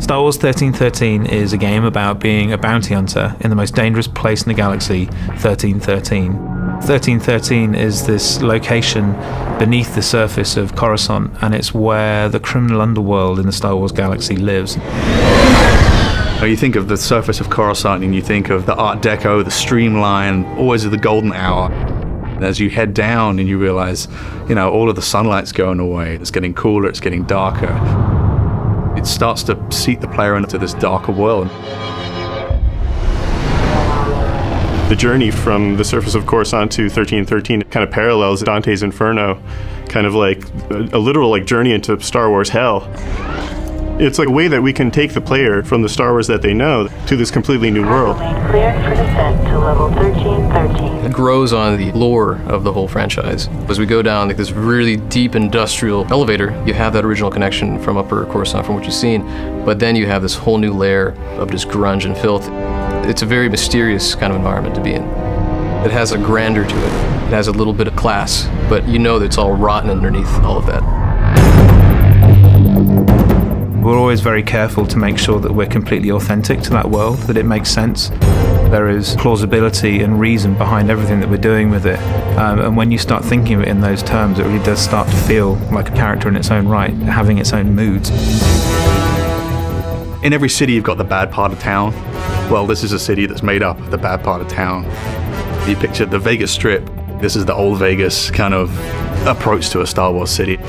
Star Wars 1313 is a game about being a bounty hunter in the most dangerous place in the galaxy, 1313. 1313 is this location beneath the surface of Coruscant, and it's where the criminal underworld in the Star Wars galaxy lives. You think of the surface of Coruscant and you think of the Art Deco, the streamline, always the golden hour. As you head down and you realize, all of the sunlight's going away, it's getting cooler, it's getting darker. It starts to seat the player into this darker world. The journey from the surface of Coruscant to 1313 kind of parallels Dante's Inferno, kind of like a literal journey into Star Wars hell. It's like a way that we can take the player from the Star Wars that they know to this completely new world. Cleared for descent to level 1313. It grows on the lore of the whole franchise. As we go down this really deep industrial elevator, you have that original connection from Upper Coruscant from what you've seen, but then you have this whole new layer of just grunge and filth. It's a very mysterious kind of environment to be in. It has a grandeur to it. It has a little bit of class, but you know that it's all rotten underneath all of that. We're always very careful to make sure that we're completely authentic to that world, that it makes sense. There is plausibility and reason behind everything that we're doing with it. And when you start thinking of it in those terms, it really does start to feel like a character in its own right, having its own moods. In every city, you've got the bad part of town. Well, this is a city that's made up of the bad part of town. You picture the Vegas Strip. This is the old Vegas kind of approach to a Star Wars city.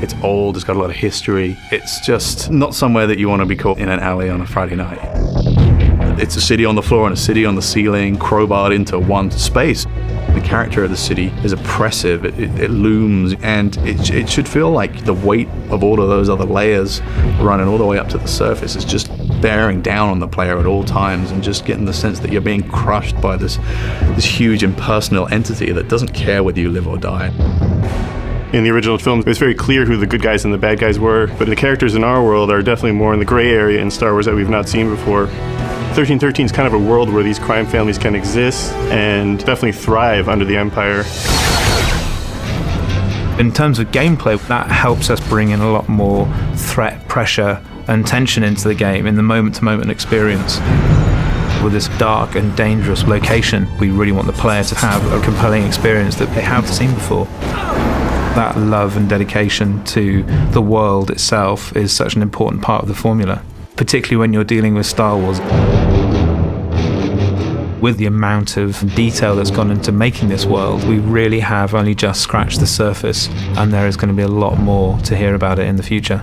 It's old, it's got a lot of history. It's just not somewhere that you want to be caught in an alley on a Friday night. It's a city on the floor and a city on the ceiling, crowbarred into one space. The character of the city is oppressive, it looms, and it should feel like the weight of all of those other layers running all the way up to the surface is just bearing down on the player at all times, and just getting the sense that you're being crushed by this huge impersonal entity that doesn't care whether you live or die. In the original film, it was very clear who the good guys and the bad guys were, but the characters in our world are definitely more in the gray area in Star Wars that we've not seen before. 1313 is kind of a world where these crime families can exist and definitely thrive under the Empire. In terms of gameplay, that helps us bring in a lot more threat, pressure, and tension into the game in the moment-to-moment experience. With this dark and dangerous location, we really want the player to have a compelling experience that they haven't seen before. That love and dedication to the world itself is such an important part of the formula, particularly when you're dealing with Star Wars. With the amount of detail that's gone into making this world, we really have only just scratched the surface, and there is going to be a lot more to hear about it in the future.